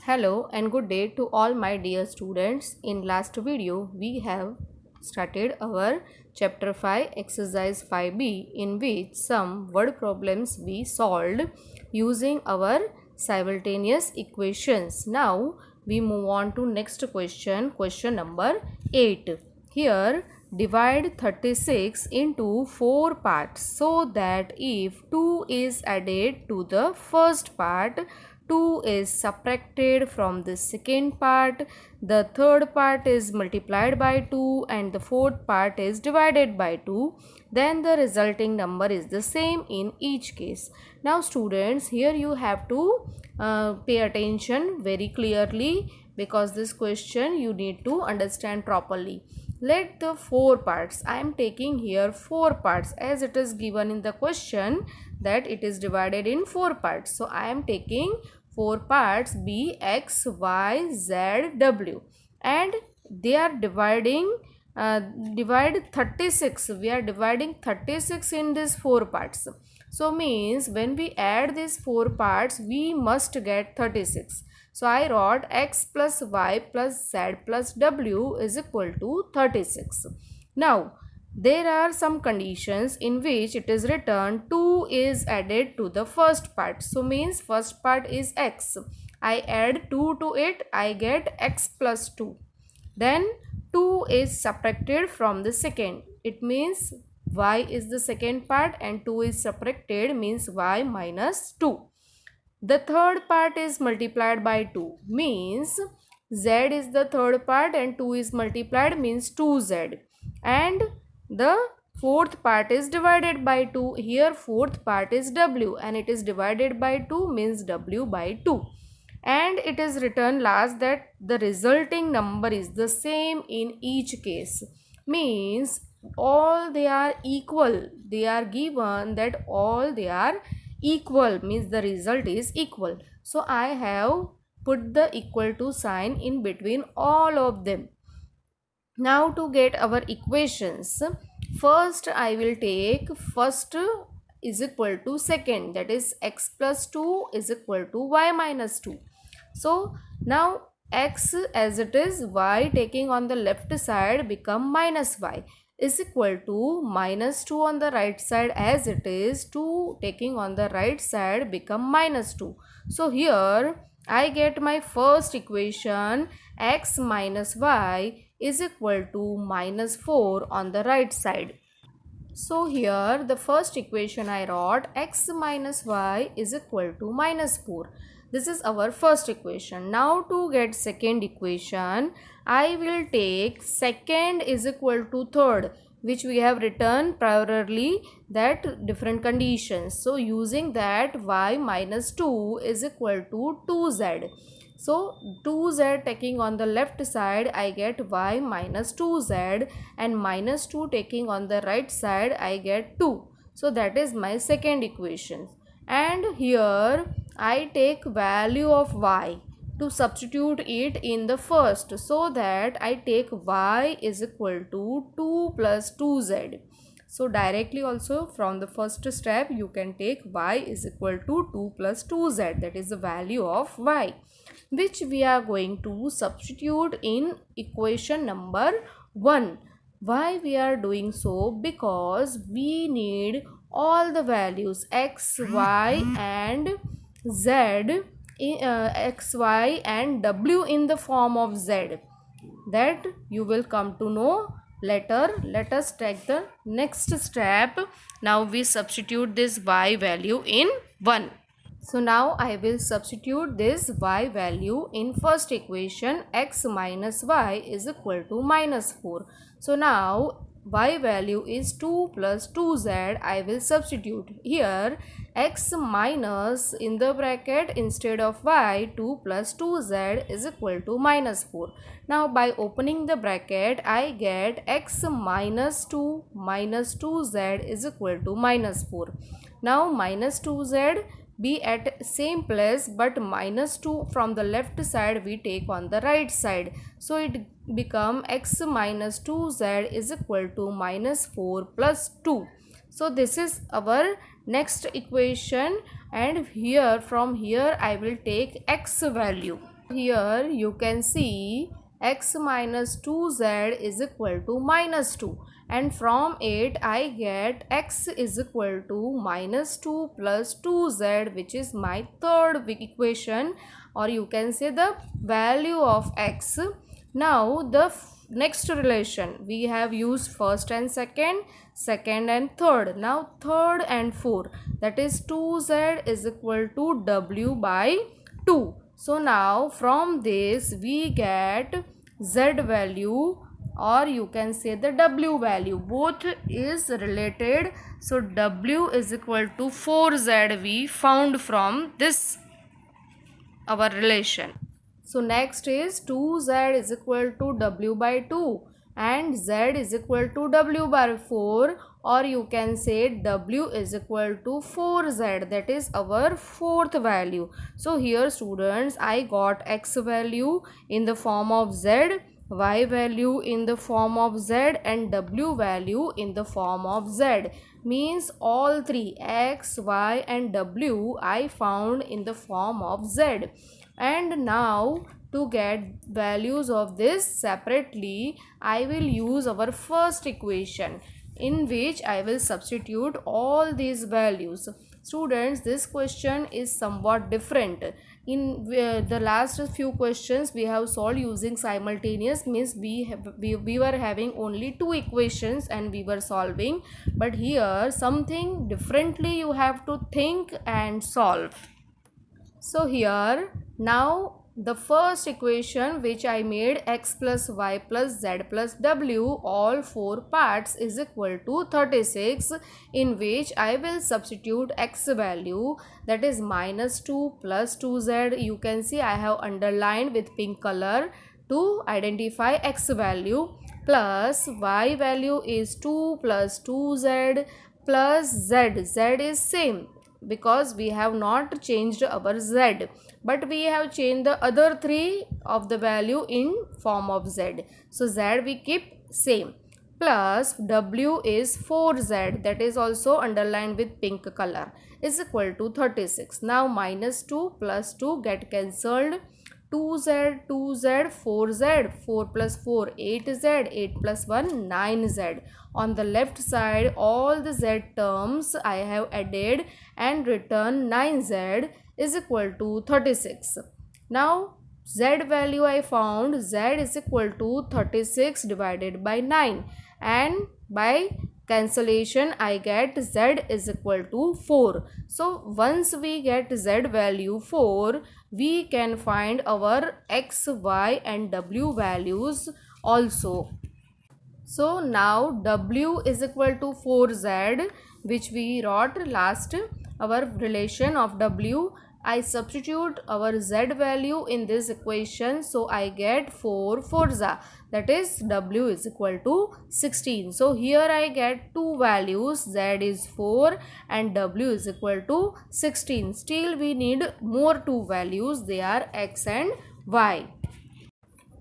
Hello and good day to all my dear students. In last video we have started our chapter 5 exercise 5b in which some word problems we solved using our simultaneous equations. Now we move on to next question number 8. Here divide 36 into 4 parts so that if 2 is added to the first part, 2 is subtracted from the second part, the third part is multiplied by 2 and the fourth part is divided by 2, then the resulting number is the same in each case. Now students, here you have to pay attention very clearly because this question you need to understand properly. Let the 4 parts, I am taking here 4 parts as it is given in the question that it is divided in 4 parts. So I am taking 4 parts B, X, Y, Z, W and they are dividing divide 36. We are dividing 36 in these 4 parts. So means when we add these 4 parts we must get 36. So I wrote X plus Y plus Z plus W is equal to 36. Now there are some conditions in which it is written 2 is added to the first part. So means first part is X. I add 2 to it, I get X plus 2. Then 2 is subtracted from the second. It means Y is the second part and 2 is subtracted means Y minus 2. The third part is multiplied by 2 means Z is the third part and 2 is multiplied means 2Z. And the fourth part is divided by 2. Here fourth part is W and it is divided by 2 means W by 2. And it is written last that the resulting number is the same in each case. Means all they are equal. They are given that all they are equal means the result is equal. So I have put the equal to sign in between all of them. Now to get our equations, first I will take first is equal to second, that is X plus 2 is equal to Y minus 2. So now X as it is, Y taking on the left side become minus Y is equal to minus 2 on the right side as it is, 2 taking on the right side become minus 2. So here I get my first equation X minus Y is equal to minus 4 on the right side. So here the first equation I wrote X minus Y is equal to minus 4. This is our first equation. Now to get second equation, I will take second is equal to third, which we have written priorly that different conditions. So using that Y minus 2 is equal to 2Z. So 2Z taking on the left side I get Y minus 2Z and minus 2 taking on the right side I get 2. So that is my second equation. And here I take value of Y to substitute it in the first, so that I take Y is equal to 2 plus 2Z. So directly also from the first step you can take Y is equal to 2 plus 2Z, that is the value of Y, which we are going to substitute in equation number 1. Why we are doing so? Because we need all the values X, Y and Z, X, Y and W in the form of Z. That you will come to know later. Let us take the next step. Now we substitute this Y value in 1. So now I will substitute this Y value in first equation X minus Y is equal to minus 4. So now Y value is 2 plus 2Z. I will substitute here X minus in the bracket instead of Y 2 plus 2Z is equal to minus 4. Now by opening the bracket I get X minus 2 minus 2Z is equal to minus 4. Now minus 2Z be at same place but minus 2 from the left side we take on the right side. So it become X minus 2Z is equal to minus 4 plus 2. So this is our next equation and here from here I will take X value. Here you can see x minus 2z is equal to minus 2, and from it I get x is equal to minus 2 plus 2z, which is my third equation, or you can say the value of x. Now the next relation, we have used first and second, second and third. Now third and fourth, that is 2z is equal to w by 2. So now from this we get z value, or you can say the w value, both is related. So w is equal to 4z we found from this our relation. So next is 2z is equal to w by 2 and z is equal to w by 4, or you can say w is equal to 4z, that is our fourth value. So here students, I got x value in the form of z, y value in the form of z, and w value in the form of z. Means all three x, y and w I found in the form of z. And now to get values of this separately, I will use our first equation, in which I will substitute all these values. Students, this question is somewhat different. In the last few questions we have solved using simultaneous, means we were having only two equations and we were solving, but here something differently you have to think and solve. So here now the first equation which I made, x plus y plus z plus w, all four parts, is equal to 36, in which I will substitute x value, that is minus 2 plus 2z. You can see I have underlined with pink color to identify x value, plus y value is 2 plus 2z plus z. Z is same because we have not changed our z, but we have changed the other three of the value in form of z. So z we keep same, plus w is 4z, that is also underlined with pink color, is equal to 36. Now minus 2 plus 2 get cancelled, 2z, 2z, 4z, 4 plus 4, 8z, 8 plus 1, 9z. On the left side, all the z terms I have added and written 9z is equal to 36. Now, z value I found, z is equal to 36 divided by 9, and by cancellation I get z is equal to 4. So once we get z value 4, we can find our x, y and w values also. So now w is equal to 4z, which we wrote last, our relation of w. I substitute our z value in this equation, so I get 4 4za, that is w is equal to 16. So here I get two values, z is 4 and w is equal to 16. Still we need more two values, they are x and y.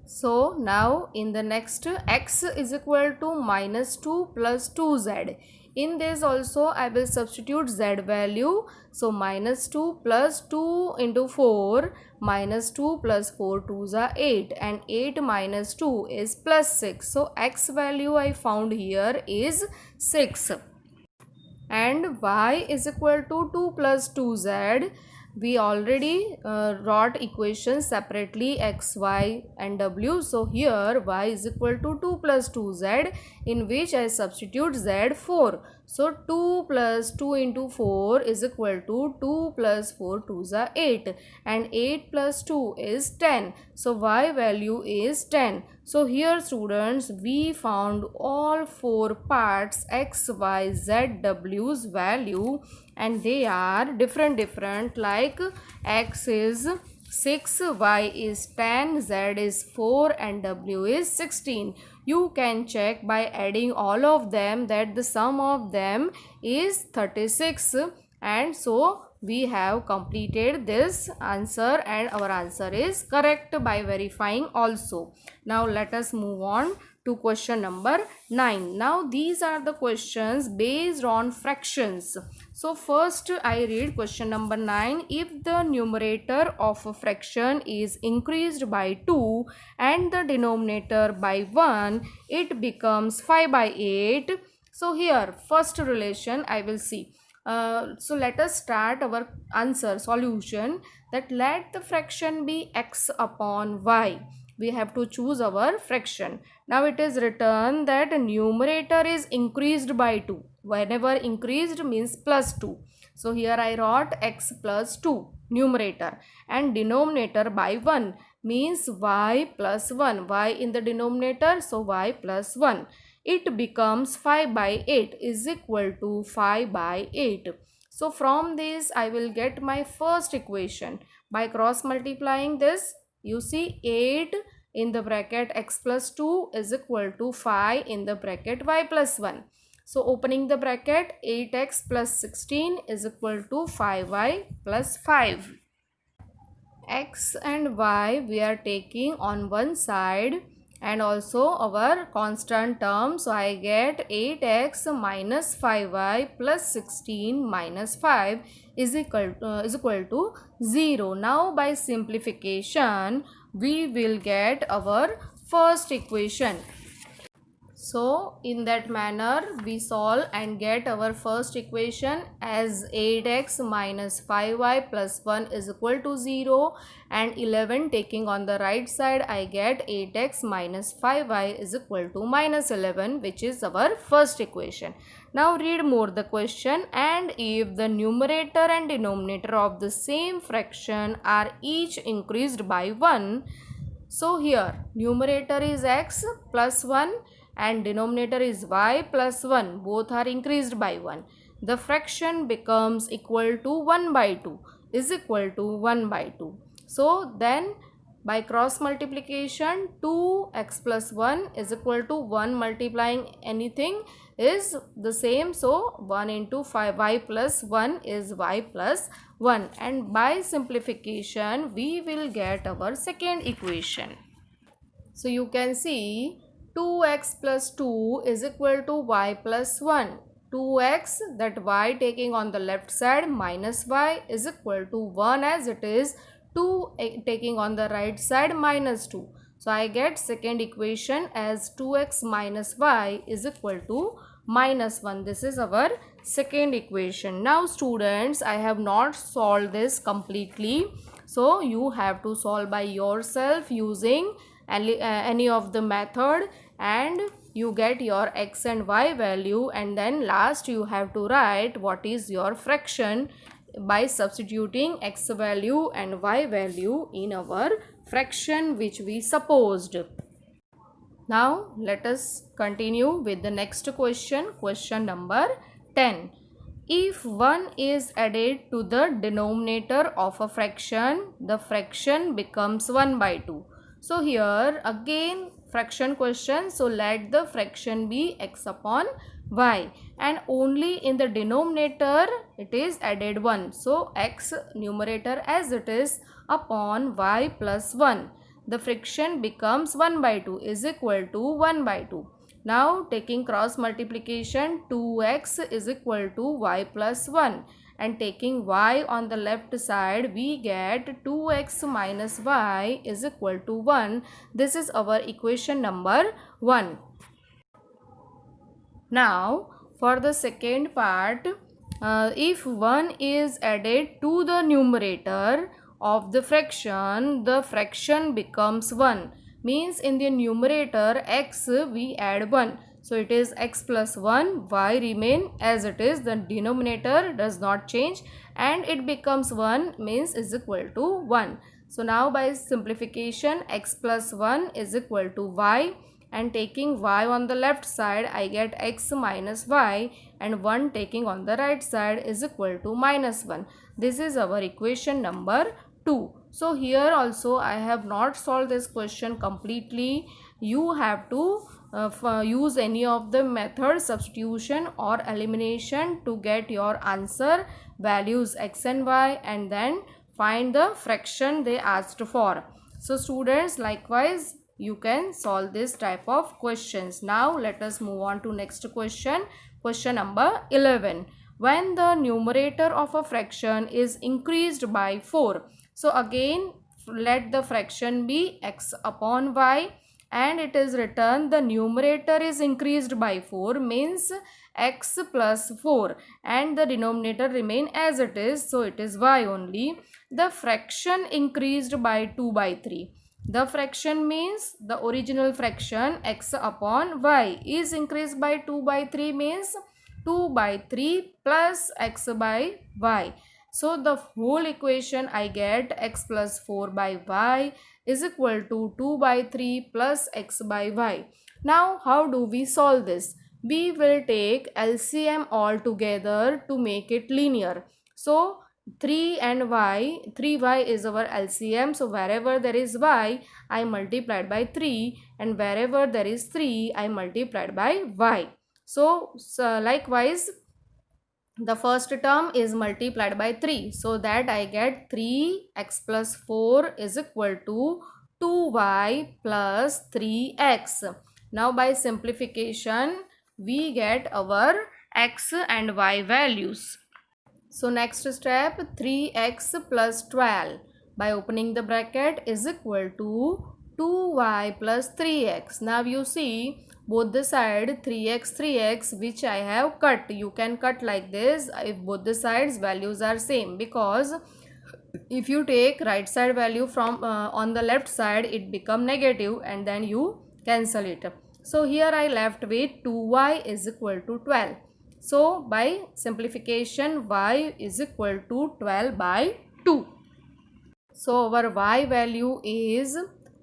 So now in the next, x is equal to minus 2 plus 2z. In this also I will substitute z value. So minus 2 plus 2 into 4, minus 2 plus 4 2s are 8, and 8 minus 2 is plus 6. So x value I found here is 6. And y is equal to 2 plus 2z. We already wrote equations separately, x, y and w. So here y is equal to 2 plus 2z, in which I substitute z 4. So 2 plus 2 into 4 is equal to 2 plus 4 2s are 8, and 8 plus 2 is 10. So y value is 10. So here students, we found all four parts x, y, z, w's value, and they are different, like x is 6, y is 10, z is 4 and w is 16. You can check by adding all of them that the sum of them is 36, and so we have completed this answer and our answer is correct by verifying also. Now let us move on to question number 9. Now these are the questions based on fractions. So first I read question number 9. If the numerator of a fraction is increased by 2 and the denominator by 1, it becomes 5 by 8. So here first relation I will see. So let us start our answer solution, that let the fraction be x upon y. We have to choose our fraction. Now it is written that numerator is increased by 2. Whenever increased means plus 2. So here I wrote x plus 2 numerator, and denominator by 1 means y plus 1. Y in the denominator, so y plus 1. It becomes 5 by 8 is equal to 5 by 8. So from this I will get my first equation. By cross multiplying this, you see 8 in the bracket x plus 2 is equal to 5 in the bracket y plus 1. So opening the bracket, 8x plus 16 is equal to 5y plus 5. X and y we are taking on one side, and also our constant term. So I get 8x minus 5y plus 16 minus 5 is equal to 0. Now by simplification we will get our first equation. So in that manner we solve and get our first equation as 8x minus 5y plus 1 is equal to 0, and 11 taking on the right side I get 8x minus 5y is equal to minus 11, which is our first equation. Now read more the question. And if the numerator and denominator of the same fraction are each increased by 1, so here numerator is x plus 1 and denominator is y plus 1, both are increased by 1. The fraction becomes equal to 1 by 2 is equal to 1 by 2. So then by cross multiplication, 2x plus 1 is equal to 1 multiplying anything is the same. So 1 into 5y plus 1 is y plus 1, and by simplification we will get our second equation. So you can see 2x plus 2 is equal to y plus 1. 2x, that y taking on the left side, minus y is equal to 1 as it is, 2 taking on the right side, minus 2. So I get second equation as 2x minus y is equal to minus 1. This is our second equation. Now students, I have not solved this completely. So you have to solve by yourself using any of the method, and you get your x and y value, and then last you have to write what is your fraction by substituting x value and y value in our fraction which we supposed. Now let us continue with the next question, question number 10. If 1 is added to the denominator of a fraction, the fraction becomes 1 by 2. So here again fraction question. So let the fraction be x upon y, and only in the denominator it is added 1. So x numerator as it is upon y plus 1. The fraction becomes 1 by 2 is equal to 1 by 2. Now taking cross multiplication, 2x is equal to y plus 1, and taking y on the left side we get 2x minus y is equal to 1. This is our equation number 1. Now for the second part, if 1 is added to the numerator of the fraction becomes 1. Means in the numerator x we add 1. So it is x plus 1, y remain as it is, the denominator does not change, and it becomes 1 means is equal to 1. So now by simplification, x plus 1 is equal to y, and taking y on the left side I get x minus y, and 1 taking on the right side is equal to minus 1. This is our equation number 2. So here also I have not solved this question completely. You have to use any of the method, substitution or elimination, to get your answer values x and y, and then find the fraction they asked for. So students, likewise you can solve this type of questions. Now let us move on to next question. Question number 11. When the numerator of a fraction is increased by 4. So again, let the fraction be x upon y, and it is written the numerator is increased by 4 means x plus 4, and the denominator remain as it is, so it is y only. The fraction increased by 2 by 3. The fraction means the original fraction x upon y is increased by 2 by 3 means 2 by 3 plus x by y. So the whole equation I get x plus 4 by y is equal to 2 by 3 plus x by y. Now how do we solve this? We will take LCM all together to make it linear. So 3y is our LCM. So wherever there is y, I multiplied by 3, and wherever there is 3, I multiplied by y. So likewise, the first term is multiplied by 3, so that I get 3x plus 4 is equal to 2y plus 3x. Now by simplification, we get our x and y values. So next step, 3x plus 12 by opening the bracket is equal to 2y plus 3x. Now you see both the side 3x which I have cut. You can cut like this if both the sides values are same, because if you take right side value from on the left side, it become negative and then you cancel it. So here I left with 2y is equal to 12. So by simplification, y is equal to 12 by 2. So our y value is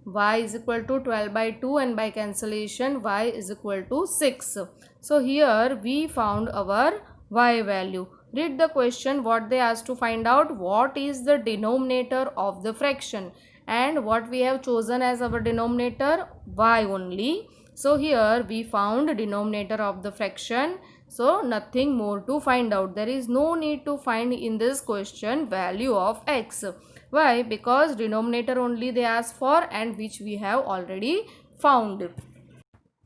y is equal to 12 by 2, and by cancellation y is equal to 6. So here we found our y value. Read the question what they asked to find out what is the denominator of the fraction, and what we have chosen as our denominator, y only. So here we found denominator of the fraction. So nothing more to find out. There is no need to find in this question value of x. Why? Because denominator only they ask for, and which we have already found.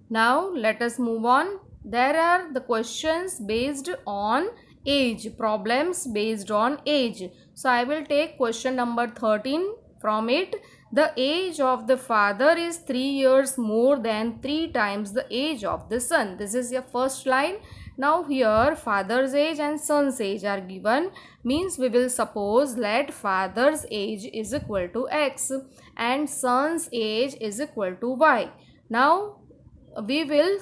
Now let us move on. There are the questions based on age, problems based on age. So I will take question number 13 from it. The age of the father is 3 years more than 3 times the age of the son. This is your first line. Now here father's age and son's age are given, means we will suppose let father's age is equal to x and son's age is equal to y. Now we will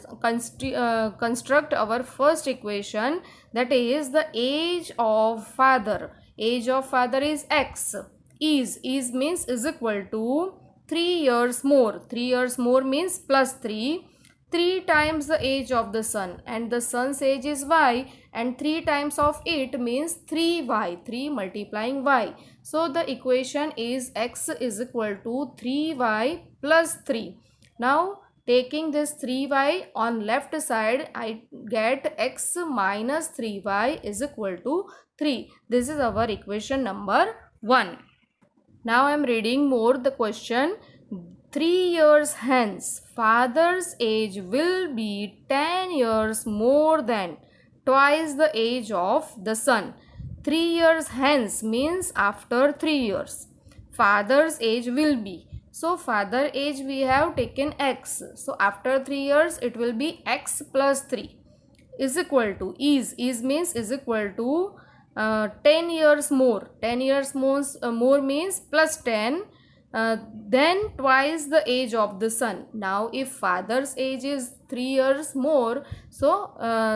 construct our first equation, that is the age of father. Age of father is x. Is means is equal to 3 years more. 3 years more means plus 3. 3 times the age of the son, and the son's age is y, and 3 times of it means 3y, 3 multiplying y. So the equation is x is equal to 3y plus 3. Now taking this 3y on left side, I get x minus 3y is equal to 3. This is our equation number 1. Now I am reading more the question. 3 years hence, father's age will be 10 years more than twice the age of the son. 3 years hence means after 3 years. Father's age will be. So father age we have taken x. So after 3 years it will be x plus 3 is equal to is means is equal to 10 years more. 10 years more means plus 10. Then twice the age of the son. Now if father's age is 3 years more, so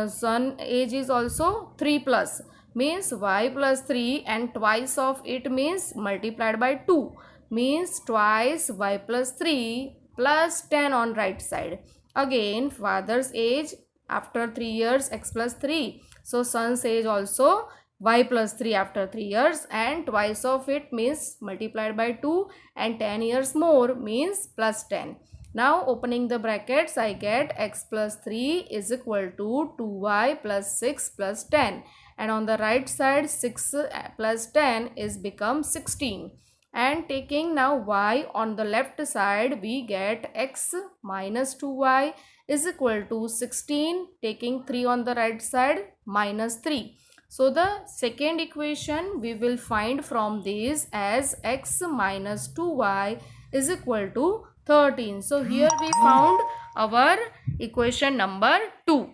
son age is also 3 plus, means y plus 3, and twice of it means multiplied by 2, means twice y plus 3 plus 10 on right side. Again father's age after 3 years x plus 3, so son's age also y plus 3 after 3 years, and twice of it means multiplied by 2, and 10 years more means plus 10. Now opening the brackets, I get x plus 3 is equal to 2y plus 6 plus 10, and on the right side 6 plus 10 is become 16, and taking now y on the left side, we get x minus 2y is equal to 16, taking 3 on the right side, minus 3. So the second equation we will find from this as x minus 2y is equal to 13. So here we found our equation number 2.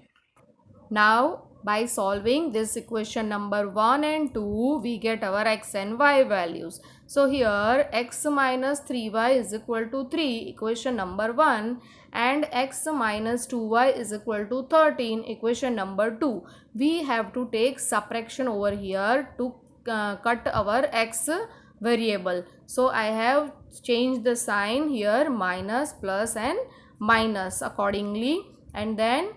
Now, by solving this equation number 1 and 2, we get our x and y values. So, here x minus 3y is equal to 3, equation number 1, and x minus 2y is equal to 13, equation number 2. We have to take subtraction over here to cut our x variable. So, I have changed the sign here, minus, plus and minus accordingly, and then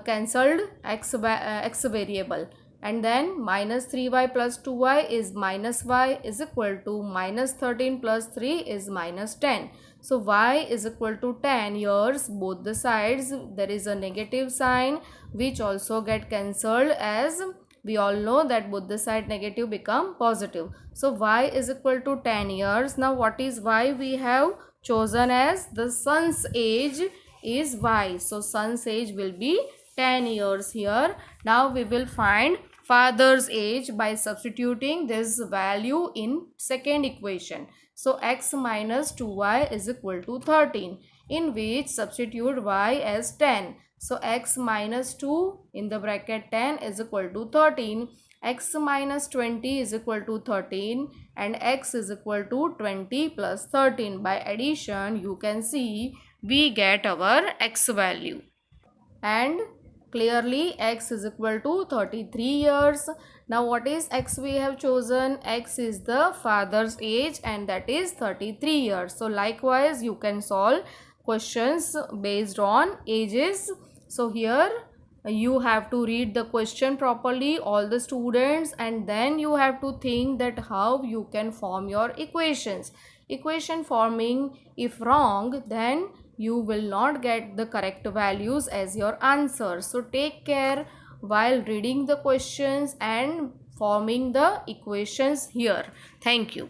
cancelled x variable, and then minus 3y plus 2y is minus y is equal to minus 13 plus 3 is minus 10. So y is equal to 10. Here both the sides there is a negative sign which also get cancelled, as we all know that both the side negative become positive. So y is equal to 10 years. Now what is y? We have chosen as the son's age is y. So son's age will be 10 years here. Now we will find father's age by substituting this value in second equation. So x minus 2y is equal to 13, in which substitute y as 10. So x minus 2 in the bracket 10 is equal to 13. X minus 20 is equal to 13, and x is equal to 20 plus 13. By addition, you can see we get our x value, and clearly x is equal to 33 years. Now what is x we have chosen? X is the father's age, and that is 33 years. So likewise you can solve questions based on ages. So here you have to read the question properly, all the students, and then you have to think that how you can form your equations. Equation forming, if wrong, then you will not get the correct values as your answer. So take care while reading the questions and forming the equations here. Thank you.